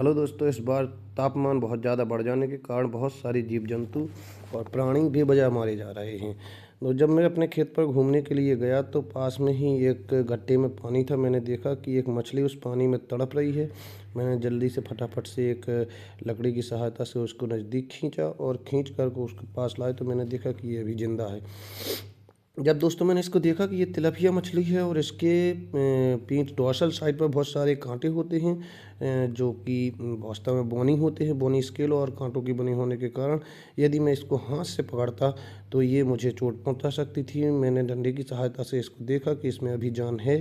Hello दोस्तों, इस बार तापमान बहुत ज़्यादा बढ़ जाने के कारण बहुत सारे जीव जंतु और प्राणी बेवजह मारे जा रहे हैं। तो जब मैं अपने खेत पर घूमने के लिए गया तो पास में ही एक गड्ढे में पानी था। मैंने देखा कि एक मछली उस पानी में तड़प रही है। मैंने जल्दी से फटाफट से एक लकड़ी की सहायता से उसको नज़दीक खींचा और खींच कर को उसके पास लाए तो मैंने देखा कि ये अभी ज़िंदा है। जब दोस्तों मैंने इसको देखा कि ये तिलपिया मछली है और इसके पीठ डोर्सल साइड पर बहुत सारे कांटे होते हैं, जो कि वास्तव में बोनी होते हैं। बोनी स्केल और कांटों की बनी होने के कारण यदि मैं इसको हाथ से पकड़ता तो ये मुझे चोट पहुंचा सकती थी। मैंने डंडे की सहायता से इसको देखा कि इसमें अभी जान है,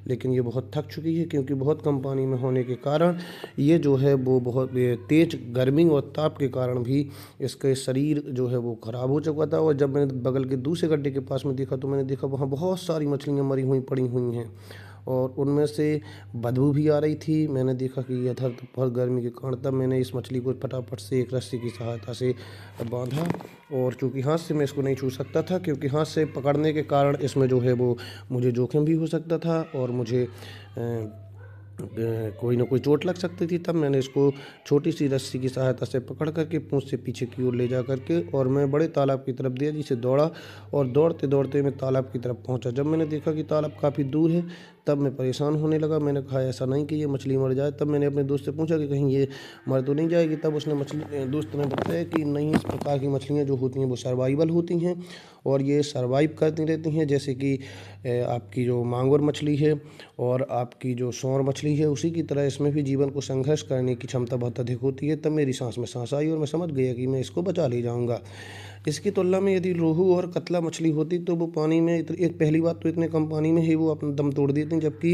लेकिन ये बहुत थक चुकी है क्योंकि बहुत कम पानी में होने के कारण ये जो है वो बहुत तेज गर्मी और ताप के कारण भी इसके शरीर जो है वो ख़राब हो चुका था। और जब मैंने बगल के दूसरे गड्ढे के पास में देखा तो मैंने देखा वहाँ बहुत सारी मछलियाँ मरी हुई पड़ी हुई हैं और उनमें से बदबू भी आ रही थी। मैंने देखा कि इधर तो बहुत गर्मी के कारण, तब मैंने इस मछली को फटाफट से एक रस्सी की सहायता से बांधा। और चूँकि हाथ से मैं इसको नहीं छू सकता था क्योंकि हाथ से पकड़ने के कारण इसमें जो है वो मुझे जोखिम भी हो सकता था और मुझे कोई ना कोई चोट लग सकती थी। तब मैंने इसको छोटी सी रस्सी की सहायता से पकड़ करके पूंछ से पीछे की ओर ले जा करके और मैं बड़े तालाब की तरफ तेजी से दौड़ा और दौड़ते दौड़ते मैं तालाब की तरफ पहुंचा। जब मैंने देखा कि तालाब काफ़ी दूर है तब मैं परेशान होने लगा। मैंने कहा ऐसा नहीं कि ये मछली मर जाए। तब मैंने अपने दोस्त से पूछा कि कहीं ये मर तो नहीं जाएगी। तब उसने दोस्त ने बताया कि नहीं, इस प्रकार की मछलियाँ जो होती हैं वो सर्वाइवल होती हैं और ये सर्वाइव करती रहती हैं। जैसे कि आपकी जो मांगुर मछली है और आपकी जो सौर मछली है, उसी की तरह इसमें भी जीवन को संघर्ष करने की क्षमता बहुत अधिक होती है। तब मेरी सांस में सांस आई और मैं समझ गया कि मैं इसको बचा ले जाऊंगा। इसकी तुलना में यदि रोहू और कतला मछली होती तो वो पानी में एक पहली बात तो इतने कम पानी में ही वो अपना दम तोड़ देती, जबकि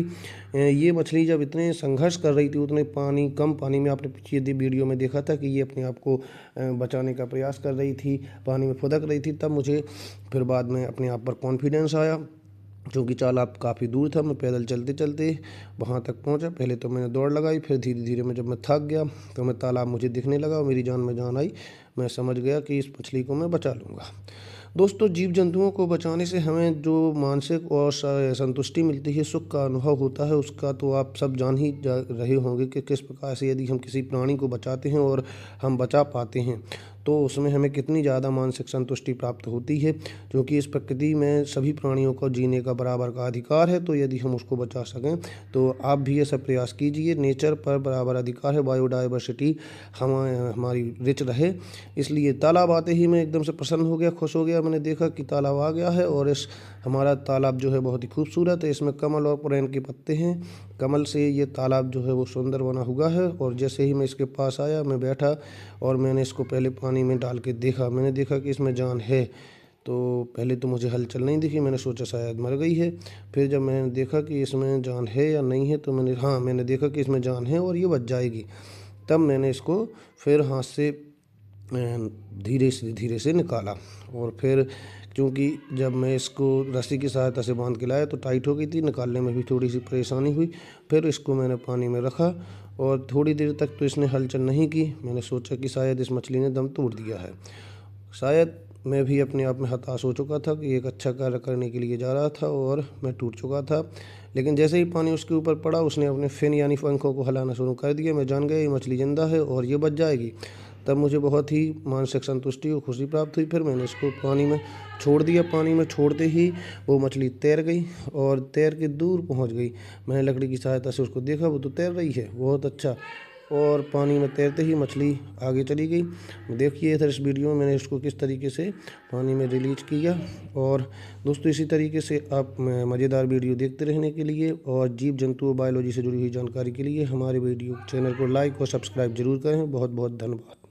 ये मछली जब इतने संघर्ष कर रही थी उतने कम पानी में, आपने पिछले यदि वीडियो में देखा था कि ये अपने आप को बचाने का प्रयास कर रही थी, पानी में फुदक रही थी। तब मुझे फिर बाद में अपने आप पर कॉन्फिडेंस आया। क्योंकि तालाब काफ़ी दूर था, मैं पैदल चलते चलते वहाँ तक पहुँचा। पहले तो मैंने दौड़ लगाई, फिर धीरे धीरे मैं जब मैं थक गया तो मैं तालाब मुझे दिखने लगा और मेरी जान में जान आई। मैं समझ गया कि इस मछली को मैं बचा लूँगा। दोस्तों, जीव जंतुओं को बचाने से हमें जो मानसिक और संतुष्टि मिलती है, सुख का अनुभव होता है, उसका तो आप सब जान ही रहे होंगे कि किस प्रकार से यदि हम किसी प्राणी को बचाते हैं और हम बचा पाते हैं तो उसमें हमें कितनी ज़्यादा मानसिक संतुष्टि प्राप्त होती है। क्योंकि इस प्रकृति में सभी प्राणियों को जीने का बराबर का अधिकार है, तो यदि हम उसको बचा सकें तो आप भी ये सब प्रयास कीजिए। नेचर पर बराबर अधिकार है, बायोडाइवर्सिटी हमारी रिच रहे। इसलिए तालाब आते ही मैं एकदम से प्रसन्न हो गया, खुश हो गया। मैंने देखा कि तालाब आ गया है और इस हमारा तालाब जो है बहुत ही खूबसूरत है। इसमें कमल और पुरैन के पत्ते हैं। कमल से ये तालाब जो है वो सुंदर बना हुआ है। और जैसे ही मैं इसके पास आया, मैं बैठा और मैंने इसको पहले पानी में डाल के देखा। मैंने देखा कि इसमें जान है। तो पहले तो मुझे हलचल नहीं दिखी, मैंने सोचा शायद मर गई है। फिर जब मैंने देखा कि इसमें जान है या नहीं है तो मैंने देखा कि इसमें जान है और ये बच जाएगी। तब मैंने इसको फिर हाथ से धीरे से निकाला। और फिर क्योंकि जब मैं इसको रस्सी की सहायता से बांध के लाया तो टाइट हो गई थी, निकालने में भी थोड़ी सी परेशानी हुई। फिर इसको मैंने पानी में रखा और थोड़ी देर तक तो इसने हलचल नहीं की। मैंने सोचा कि शायद इस मछली ने दम तोड़ दिया है। शायद मैं भी अपने आप में हताश हो चुका था कि एक अच्छा कार्य करने के लिए जा रहा था और मैं टूट चुका था। लेकिन जैसे ही पानी उसके ऊपर पड़ा उसने अपने फिन यानी पंखों को हिलाना शुरू कर दिया। मैं जान गया ये मछली जिंदा है और ये बच जाएगी। तब मुझे बहुत ही मानसिक संतुष्टि और खुशी प्राप्त हुई। फिर मैंने इसको पानी में छोड़ दिया। पानी में छोड़ते ही वो मछली तैर गई और तैर के दूर पहुंच गई। मैंने लकड़ी की सहायता से उसको देखा, वो तो तैर रही है, बहुत अच्छा। और पानी में तैरते ही मछली आगे चली गई। देखिए इधर इस वीडियो में मैंने इसको किस तरीके से पानी में रिलीज किया। और दोस्तों, इसी तरीके से आप मज़ेदार वीडियो देखते रहने के लिए और जीव जंतु बायोलॉजी से जुड़ी हुई जानकारी के लिए हमारे वीडियो चैनल को लाइक और सब्सक्राइब जरूर करें। बहुत बहुत धन्यवाद।